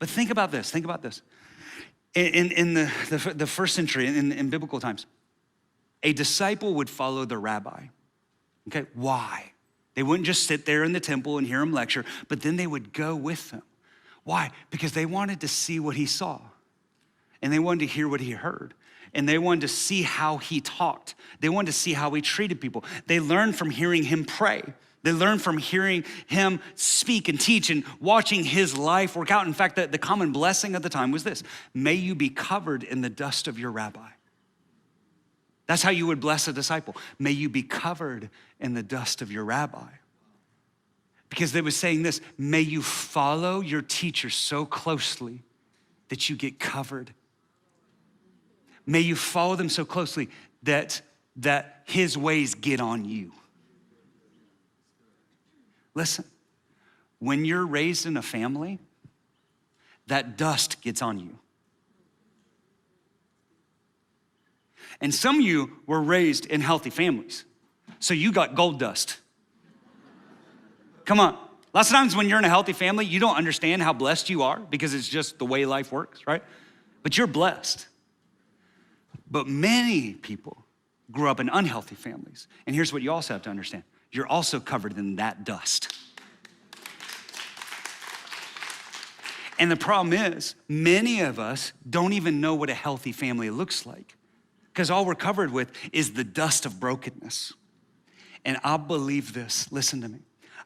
But think about this, think about this. In the first century, in biblical times, a disciple would follow the rabbi. Okay, why? They wouldn't just sit there in the temple and hear him lecture, but then they would go with him. Why? Because they wanted to see what he saw, and they wanted to hear what he heard, and they wanted to see how he talked. They wanted to see how he treated people. They learned from hearing him pray. They learned from hearing him speak and teach and watching his life work out. In fact, the common blessing of the time was this: may you be covered in the dust of your rabbi. That's how you would bless a disciple. May you be covered in the dust of your rabbi. Because they were saying this: may you follow your teacher so closely that you get covered. May you follow them so closely that his ways get on you. Listen, when you're raised in a family, that dust gets on you. And some of you were raised in healthy families, so you got gold dust. Come on. Lots of times when you're in a healthy family, you don't understand how blessed you are because it's just the way life works, right? But you're blessed. But many people grew up in unhealthy families. And here's what you also have to understand: you're also covered in that dust. And the problem is, many of us don't even know what a healthy family looks like, because all we're covered with is the dust of brokenness. And I believe this, listen to me.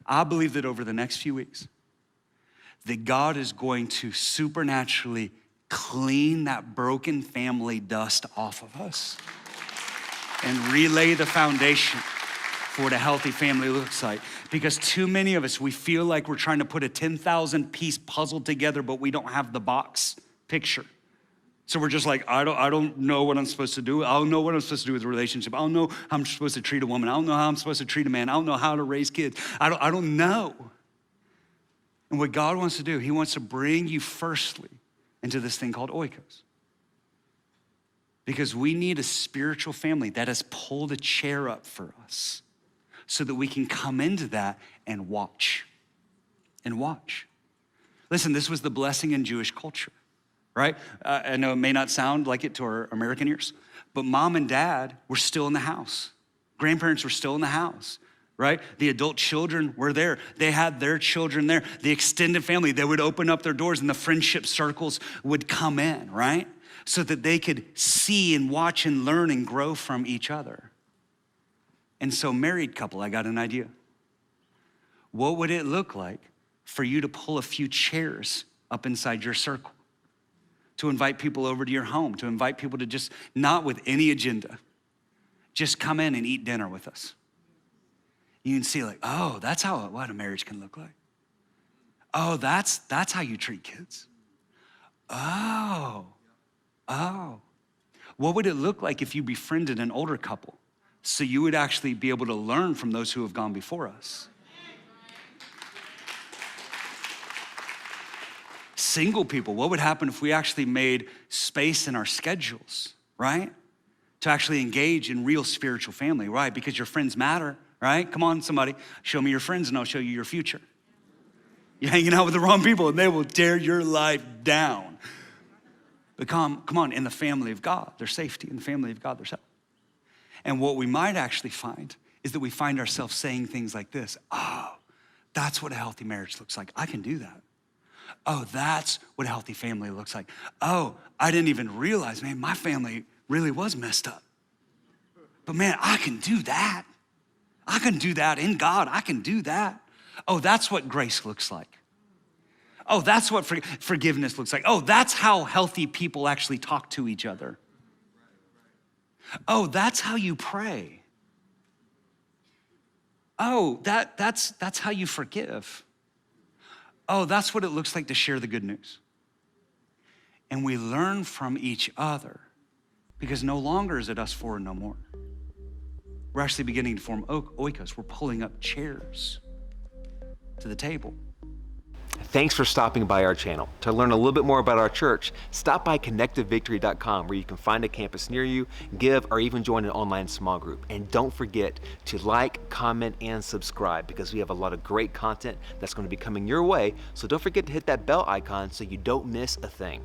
I believe that over the next few weeks, that God is going to supernaturally clean that broken family dust off of us and relay the foundation for what a healthy family looks like. Because too many of us, we feel like we're trying to put a 10,000 piece puzzle together, but we don't have the box picture. So we're just like, I don't know what I'm supposed to do. I don't know what I'm supposed to do with a relationship. I don't know how I'm supposed to treat a woman. I don't know how I'm supposed to treat a man. I don't know how to raise kids. I don't know. And what God wants to do, he wants to bring you firstly into this thing called oikos. Because we need a spiritual family that has pulled a chair up for us so that we can come into that and watch. And watch. Listen, this was the blessing in Jewish culture, right? I know it may not sound like it to our American ears, but mom and dad were still in the house. Grandparents were still in the house, right? The adult children were there. They had their children there. The extended family, they would open up their doors and the friendship circles would come in, right? So that they could see and watch and learn and grow from each other. And so married couple, I got an idea. What would it look like for you to pull a few chairs up inside your circle? To invite people over to your home, to invite people to just, not with any agenda, just come in and eat dinner with us. You can see like, oh, that's what a marriage can look like. Oh, that's how you treat kids. Oh. What would it look like if you befriended an older couple so you would actually be able to learn from those who have gone before us? Single people, what would happen if we actually made space in our schedules, right? To actually engage in real spiritual family, right? Because your friends matter, right? Come on, somebody, show me your friends and I'll show you your future. You're hanging out with the wrong people and they will tear your life down. But come on, in the family of God, there's safety. In the family of God, there's help. And what we might actually find is that we find ourselves saying things like this: oh, that's what a healthy marriage looks like. I can do that. Oh, that's what a healthy family looks like. Oh, I didn't even realize, man, my family really was messed up. But man, I can do that. I can do that in God. I can do that. Oh, that's what grace looks like. Oh, that's what forgiveness looks like. Oh, that's how healthy people actually talk to each other. Oh, that's how you pray. Oh, that's how you forgive. Oh, that's what it looks like to share the good news. And we learn from each other, because no longer is it us four and no more. We're actually beginning to form oikos. We're pulling up chairs to the table. Thanks for stopping by our channel. To learn a little bit more about our church, stop by connectivevictory.com where you can find a campus near you, give, or even join an online small group. And don't forget to like, comment, and subscribe because we have a lot of great content that's going to be coming your way. So don't forget to hit that bell icon so you don't miss a thing.